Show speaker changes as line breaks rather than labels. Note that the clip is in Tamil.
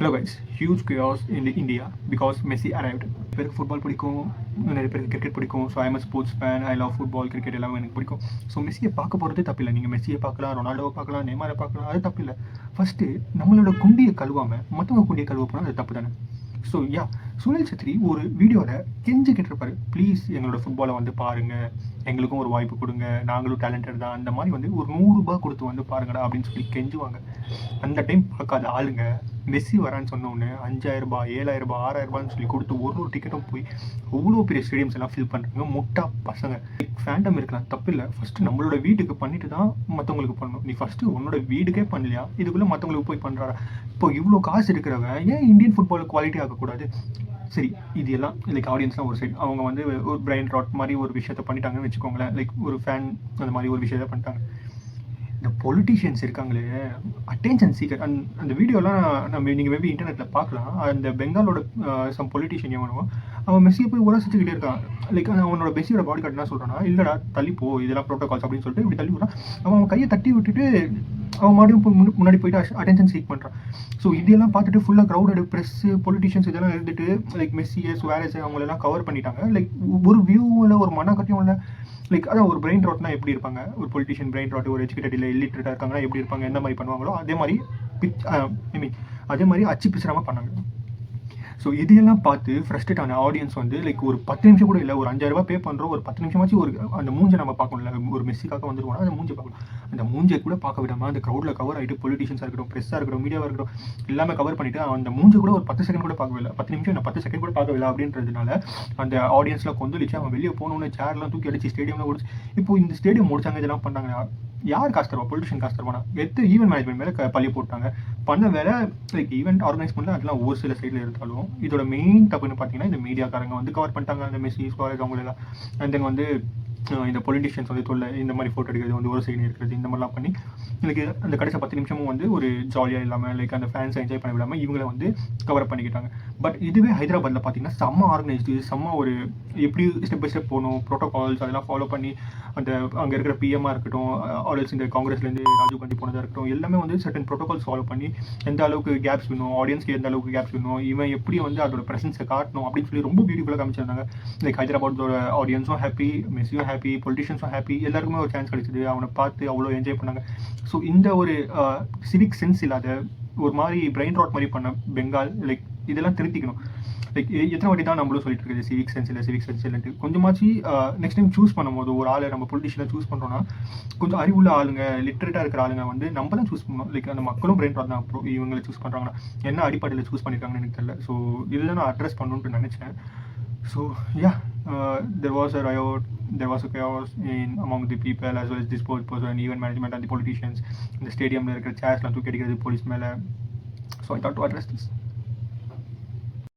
Hello guys, huge chaos in India because Messi arrived. பேருக்கு ஃபுட்பால் பிடிக்கும், நிறைய பேருக்கு கிரிக்கெட் பிடிக்கும். So I'm sports fan, I love football, cricket எல்லாமே எனக்கு பிடிக்கும். ஸோ மெஸ்ஸியை பார்க்க போகிறது தப்பில்லை. நீங்கள் மெஸ்ஸியை பார்க்கலாம், ரொனால்டோவை பார்க்கலாம், நெய்மாரை பார்க்கலாம், அது தப்பில்லை. ஃபஸ்ட்டு நம்மளோட குண்டியை கழுவாமல் மற்றவங்க குண்டியை கழுவ போனால் அது தப்பு தானே. ஸோ சுனில் சத்ரி ஒரு வீடியோவில் கெஞ்சி கேட்டிருப்பாரு, ப்ளீஸ் எங்களோட ஃபுட்பாலை வந்து பாருங்கள், எங்களுக்கும் ஒரு வாய்ப்பு கொடுங்க, நாங்களும் டேலண்டட் தான், அந்த மாதிரி வந்து ஒரு ₹100 கொடுத்து வந்து பாருங்கடா அப்படின்னு சொல்லி கெஞ்சுவாங்க. அந்த டைம் பார்க்காத ஆளுங்க மெஸ்ஸி வரான்னு சொன்னோடனே ₹5000, ₹7000, ₹6000 சொல்லி கொடுத்து ஒரு டிக்கெட்டும் போய் அவ்வளோ பெரிய ஸ்டேடியம்ஸ் எல்லாம் ஃபில் பண்ணுறாங்க. முட்டா பசங்க. ஃபேண்டம் இருக்கலாம், தப்பு இல்லை. ஃபஸ்ட்டு நம்மளோட வீட்டுக்கு பண்ணிட்டு தான் மற்றவங்களுக்கு பண்ணணும். நீ ஃபஸ்ட்டு உன்னோட வீடுக்கே பண்ணலையா, இதுக்குள்ளே மற்றவங்களுக்கு போய் பண்ணுறாரா? இப்போ இவ்வளோ காசு இருக்கிறவங்க ஏன் இந்தியன் ஃபுட்பால் குவாலிட்டி ஆகக்கூடாது? சரி, இது எல்லாம் லைக் ஆடியன்ஸ்லாம் ஒரு சைடு, அவங்க வந்து ஒரு பிரைன் ராட் மாதிரி ஒரு விஷயத்த பண்ணிட்டாங்கன்னு வச்சுக்கோங்களேன். லைக் ஒரு ஃபேன் அந்த மாதிரி ஒரு விஷயத்த பண்ணிட்டாங்க. இந்த பொலிட்டீஷியன்ஸ் இருக்காங்களே, அட்டென்ஷன் சீக்கர். அந்த வீடியோலாம் நீங்கள் மேபி இன்டர்நெட்டில் பார்க்கலாம். அந்த பெங்காலோட சம் பொலிட்டீஷியன் எவனோ அவன் மெஸ்ஸியை போய் உரசிச்சுக்கிட்டே இருக்கான். லைக் அவனோட மெஸ்ஸியோட பாடி கார்டு என்ன சொல்கிறான்னா, இல்லைடா தள்ளிப்போ, இதெல்லாம் ப்ரோட்டோகால்ஸ் அப்படின்னு சொல்லிட்டு இப்படி தள்ளி விடுறான். அவன் கையை தட்டி விட்டுட்டு அவன் மறுபடியும் முன்னாடி போயிட்டு அட்டென்ஷன் சீக் பண்ணுறான். ஸோ இதெல்லாம் பார்த்துட்டு ஃபுல்லாக க்ரௌடடு ப்ரெஸ்ஸு பொலிட்டீஷியன்ஸ் இதெல்லாம் இருந்துட்டு லைக் மெஸ்ஸியை சுவாரஸ் அவங்களெல்லாம் கவர் பண்ணிட்டாங்க. லைக் ஒரு வியூவில் ஒரு மனக்கட்டியும் இல்லை. லைக் அதான் ஒரு பிரெயின் ராட்னா எப்படி இருப்பாங்க, ஒரு பொலிட்டிஷியன் பிரெயின் ராட், ஒரு எஜுகேட்டட் இல்லை இல்லிட்ரேட்டாக இருக்காங்கன்னா எப்படி இருப்பாங்க, எந்த மாதிரி பண்ணுவாங்களோ அதே மாதிரி அதே மாதிரி அச்சு பிசுறாமல் பண்ணாங்க. ஸோ இதையெல்லாம் பார்த்து ஃப்ரஸ்ட்ரேட் ஆன ஆடியன்ஸ் வந்து லைக் ஒரு 10 நிமிஷம் கூட இல்லை, ஒரு ₹5000 பே பண்ணுறோம், ஒரு 10 நிமிஷமாச்சு ஒரு அந்த மூஞ்சை நம்ம பார்க்கணும்ல. ஒரு மெஸ்ஸிக்காக வந்துருவோம்னா அந்த மூஞ்சை பார்க்கணும். அந்த மூஞ்சை கூட பார்க்க விடாமல் அந்த க்ரௌடில் கவர் ஆகிட்டு பொலிட்டிஷியன்ஸாக இருக்கட்டும், ப்ரெஸ்ஸாக இருக்கட்டும், மீடியாவாக இருக்கட்டும், எல்லாமே கவர் பண்ணிவிட்டு அந்த மூஞ்சை கூட ஒரு 10 செகண்ட் கூட பார்க்கவில்லை. 10 நிமிஷம் நான் 10 செகண்ட் கூட பார்க்கவில்லை அப்படின்றதுனால அந்த ஆடியன்ஸில் கொந்தளிச்சு அவன் வெளியே போகணுன்னு சேர்லாம் தூக்கி அடிச்சு ஸ்டேடியமில் ஓடிச்சு. இப்போ இந்த ஸ்டேடியம் முடிச்சாங்க, இதெல்லாம் பண்ணாங்க. யார் காசு தருவா? பொலிட்டிஷியன் காசு தருவானா? ஈவென்ட் மேனேஜ்மெண்ட் மேலே பள்ளி போட்டாங்க. பண்ண வேலை லைக் ஈவெண்ட் ஆர்கனைஸ் பண்ணல, அதெல்லாம் ஒரு சில சைடில் இருந்தாலும் இதோட மெயின் தப்புன்னு பார்த்தீங்கன்னா இந்த மீடியாக்காரங்க வந்து கவர் பண்ணிட்டாங்க அந்த மெஸ்ஸி சுவாரஸ் அவங்களெல்லாம். அண்ட் தென் வந்து இந்த பொலிட்டிஷியன்ஸ் வந்து தொல்லை, இந்த மாதிரி ஃபோட்டோ எடுக்கிறது வந்து ஒரு சைடு இருக்கிறது, இந்த மாதிரிலாம் பண்ணி எனக்கு அந்த கடைசி 10 நிமிஷமும் வந்து ஒரு ஜாலியாக இல்லாமல் லைக் அந்த ஃபேன்ஸை என்ஜாய் பண்ண விடாமல் இவங்களை வந்து கவர் பண்ணிக்கிட்டாங்க. பட் இதுவே ஹைதராபாத்தில் பார்த்தீங்கன்னா செம்ம ஆர்கனைஸ்டு, செம்ம ஒரு எப்படி ஸ்டெப் பை ஸ்டெப் போகணும், ப்ரோட்டோகால்ஸ் அதெல்லாம் ஃபாலோ பண்ணி அந்த அங்கே இருக்கிற பிஎம்மாக இருக்கட்டும், ஆல்ஸ் இந்த காங்கிரஸ்லேருந்து ராஜீவ் காந்தி போனதாக இருக்கட்டும், எல்லாமே வந்து சர்டன் ப்ரோட்டோகால்ஸ் ஃபாலோ பண்ணி எந்த அளவுக்கு கேப்ஸ் வேணும், ஆடியன்ஸ்க்கு எந்த அளவுக்கு கேப்ஸ் வேணும், இவன் எப்படி வந்து அதோட ப்ரெசன்ஸை காட்டணும் அப்படின்னு சொல்லி ரொம்ப பியூட்டிஃபுல்லாக காமிச்சிருந்தாங்க. லைக் ஹைதராபாத்தோட ஆடியன்ஸும் ஹாப்பி, மெஸ்ஸியும் ஹாப்பி, பொலிட்டிஷியன்ஸும் ஹாப்பி, எல்லாருக்குமே ஒரு சான்ஸ் கிடைச்சிது. அவனை பார்த்து அவ்வளோ என்ஜாய் பண்ணாங்க. ஸோ இந்த ஒரு சிவிக் சென்ஸ் இல்லாத ஒரு மாதிரி பிரெயின் ராட் மாதிரி பண்ண பெங்கால் லைக் இதெல்லாம் திருத்திக்கணும். லைக் எத்தனை வாட்டி தான் நம்மளும் சொல்லிட்டு இருக்குது சிவிக் சென்ஸ் இல்லைன்ட்டு. கொஞ்சமாச்சு நெக்ஸ்ட் டைம் சூஸ் பண்ணும்போது ஒரு ஆளை நம்ம பொலிட்டிஷியனை சூஸ் பண்ணுறோன்னா கொஞ்சம் அறிவுள்ள ஆளுங்க, லிட்ரேட்டாக இருக்கிற ஆளுங்க வந்து நம்ம தான் சூஸ் பண்ணணும். லைக் அந்த மக்களும் பிரெயின் ராட் தான். அப்புறம் இவங்களை சூஸ் பண்ணுறாங்கன்னா என்ன அடிப்படையில் சூஸ் பண்ணியிருக்காங்கன்னு எனக்கு தெரியல. ஸோ இதில் நான் அட்ரஸ் பண்ணணுன்ட்டு நினச்சேன். So there was a riot, there was a chaos among the people as well as the sports person, event management and the politicians. In the stadium, there were chairs, police. So I thought to address this.